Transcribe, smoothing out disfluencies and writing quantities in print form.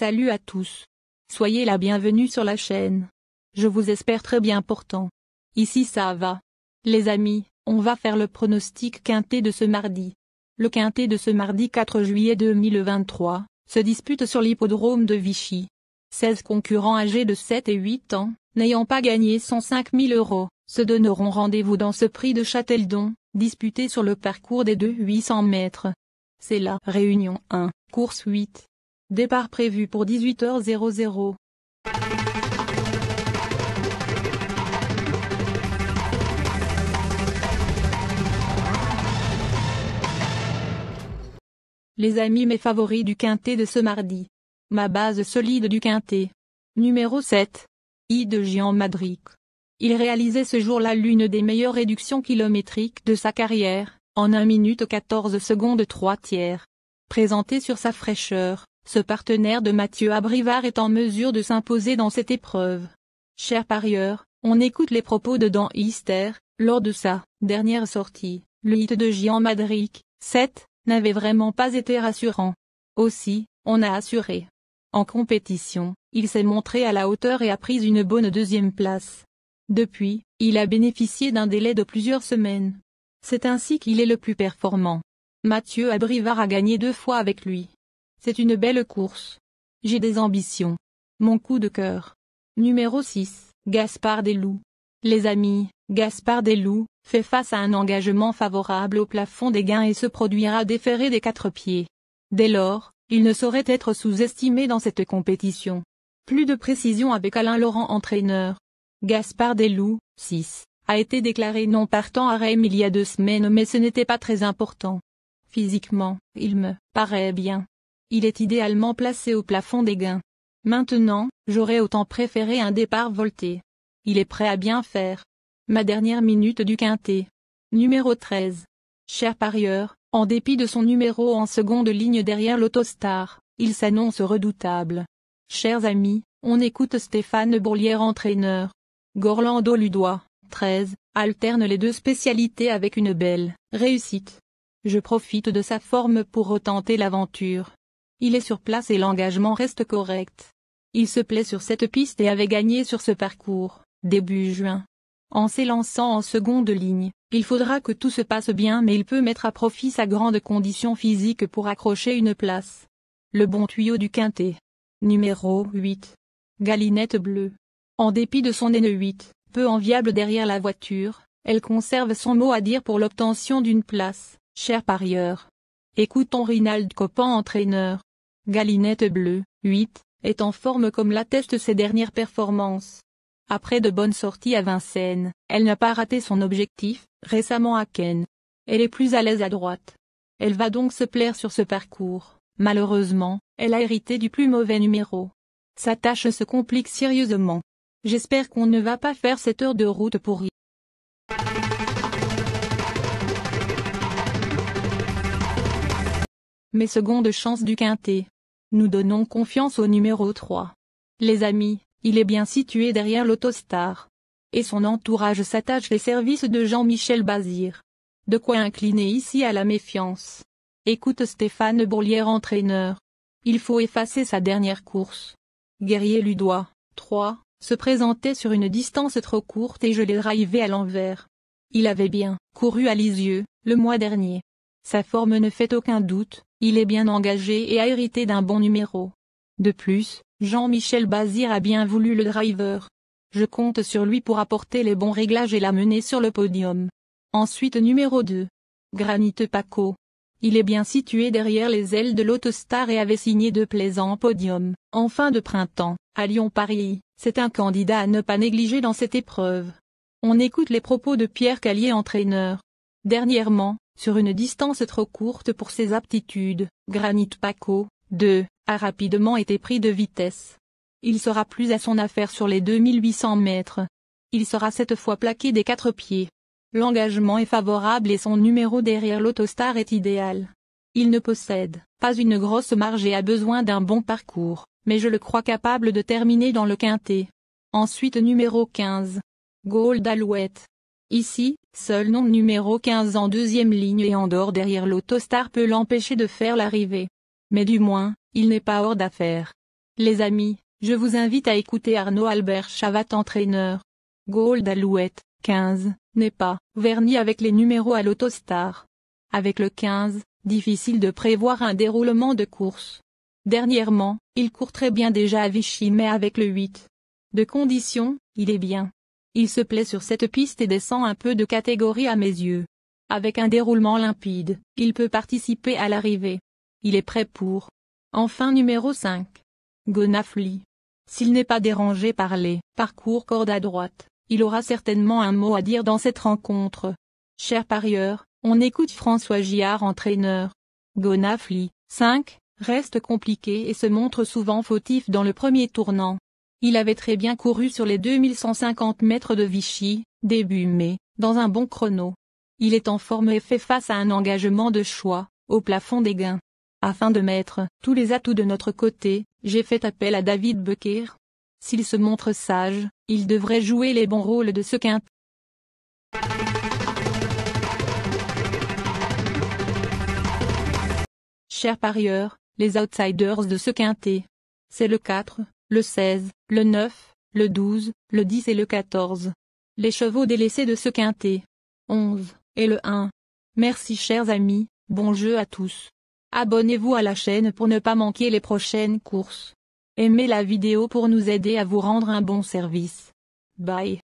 Salut à tous. Soyez la bienvenue sur la chaîne. Je vous espère très bien portant. Ici ça va. Les amis, on va faire le pronostic quintet de ce mardi. Le quintet de ce mardi 4 juillet 2023 se dispute sur l'hippodrome de Vichy. 16 concurrents âgés de 7 et 8 ans, n'ayant pas gagné 105 000 €, se donneront rendez-vous dans ce prix de Châteldon, disputé sur le parcours des 800 mètres. C'est la Réunion 1, course 8. Départ prévu pour 18h00. Les amis, mes favoris du quintet de ce mardi. Ma base solide du quintet. Numéro 7. I de Jean Madric. Il réalisait ce jour-là l'une des meilleures réductions kilométriques de sa carrière, en 1 minute 14 secondes 3 tiers. Présenté sur sa fraîcheur, ce partenaire de Mathieu Abrivard est en mesure de s'imposer dans cette épreuve. Chers parieurs, on écoute les propos de Dan Hister, lors de sa dernière sortie. Le hit de Jean Madric, 7, n'avait vraiment pas été rassurant. Aussi, on a assuré. En compétition, il s'est montré à la hauteur et a pris une bonne deuxième place. Depuis, il a bénéficié d'un délai de plusieurs semaines. C'est ainsi qu'il est le plus performant. Mathieu Abrivard a gagné 2 fois avec lui. C'est une belle course. J'ai des ambitions. Mon coup de cœur. Numéro 6, Gaspard Desloups. Les amis, Gaspard Desloups fait face à un engagement favorable au plafond des gains et se produira déféré des 4 pieds. Dès lors, il ne saurait être sous-estimé dans cette compétition. Plus de précision avec Alain Laurent, entraîneur. Gaspard Desloups, 6, a été déclaré non partant à Reims il y a 2 semaines, mais ce n'était pas très important. Physiquement, il me paraît bien. Il est idéalement placé au plafond des gains. Maintenant, j'aurais autant préféré un départ volté. Il est prêt à bien faire. Ma dernière minute du quintet. Numéro 13. Cher parieur, en dépit de son numéro en seconde ligne derrière l'Autostar, il s'annonce redoutable. Chers amis, on écoute Stéphane Bourlière, entraîneur. Gorlando Ludois, 13, alterne les 2 spécialités avec une belle réussite. Je profite de sa forme pour retenter l'aventure. Il est sur place et l'engagement reste correct. Il se plaît sur cette piste et avait gagné sur ce parcours, début juin. En s'élançant en seconde ligne, il faudra que tout se passe bien, mais il peut mettre à profit sa grande condition physique pour accrocher une place. Le bon tuyau du quintet. Numéro 8. Galinette bleue. En dépit de son N8, peu enviable derrière la voiture, elle conserve son mot à dire pour l'obtention d'une place, cher parieur. Écoutons Rinald Copan, entraîneur. Galinette bleue, 8, est en forme comme l'attestent ses dernières performances. Après de bonnes sorties à Vincennes, elle n'a pas raté son objectif, récemment à Cannes. Elle est plus à l'aise à droite. Elle va donc se plaire sur ce parcours. Malheureusement, elle a hérité du plus mauvais numéro. Sa tâche se complique sérieusement. J'espère qu'on ne va pas faire cette heure de route pour rien. Mes secondes chances du quintet. Nous donnons confiance au numéro 3. Les amis, il est bien situé derrière l'Autostar. Et son entourage s'attache les services de Jean-Michel Bazir. De quoi incliner ici à la méfiance. Écoute Stéphane Bourlière, entraîneur. Il faut effacer sa dernière course. Guerrier Ludois, 3, se présentait sur une distance trop courte et je l'ai drivé à l'envers. Il avait bien couru à Lisieux, le mois dernier. Sa forme ne fait aucun doute, il est bien engagé et a hérité d'un bon numéro. De plus, Jean-Michel Bazir a bien voulu le driver. Je compte sur lui pour apporter les bons réglages et la mener sur le podium. Ensuite numéro 2. Granit Paco. Il est bien situé derrière les ailes de l'Autostar et avait signé 2 plaisants podiums, en fin de printemps, à Lyon-Paris. C'est un candidat à ne pas négliger dans cette épreuve. On écoute les propos de Pierre Callier, entraîneur. Dernièrement, sur une distance trop courte pour ses aptitudes, Granit Paco, 2, a rapidement été pris de vitesse. Il sera plus à son affaire sur les 2800 mètres. Il sera cette fois plaqué des 4 pieds. L'engagement est favorable et son numéro derrière l'Autostar est idéal. Il ne possède pas une grosse marge et a besoin d'un bon parcours, mais je le crois capable de terminer dans le quintet. Ensuite numéro 15. Gold Alouette. Ici, seul nom numéro 15 en deuxième ligne et en dehors derrière l'Autostar peut l'empêcher de faire l'arrivée. Mais du moins, il n'est pas hors d'affaire. Les amis, je vous invite à écouter Arnaud Albert Chavat, entraîneur. Gold Alouette, 15, n'est pas verni avec les numéros à l'Autostar. Avec le 15, difficile de prévoir un déroulement de course. Dernièrement, il court très bien déjà à Vichy, mais avec le 8 de condition, il est bien. Il se plaît sur cette piste et descend un peu de catégorie à mes yeux. Avec un déroulement limpide, il peut participer à l'arrivée. Il est prêt pour. Enfin numéro 5. Gonafly. S'il n'est pas dérangé par les parcours corde à droite, il aura certainement un mot à dire dans cette rencontre. Cher parieur, on écoute François Giard, entraîneur. Gonafly, 5, reste compliqué et se montre souvent fautif dans le premier tournant. Il avait très bien couru sur les 2150 mètres de Vichy, début mai, dans un bon chrono. Il est en forme et fait face à un engagement de choix, au plafond des gains. Afin de mettre tous les atouts de notre côté, j'ai fait appel à David Becker. S'il se montre sage, il devrait jouer les bons rôles de ce quintet. Chers parieurs, les outsiders de ce quintet. C'est le 4, le 16, le 9, le 12, le 10 et le 14. Les chevaux délaissés de ce quintet. 11, et le 1. Merci chers amis, bon jeu à tous. Abonnez-vous à la chaîne pour ne pas manquer les prochaines courses. Aimez la vidéo pour nous aider à vous rendre un bon service. Bye.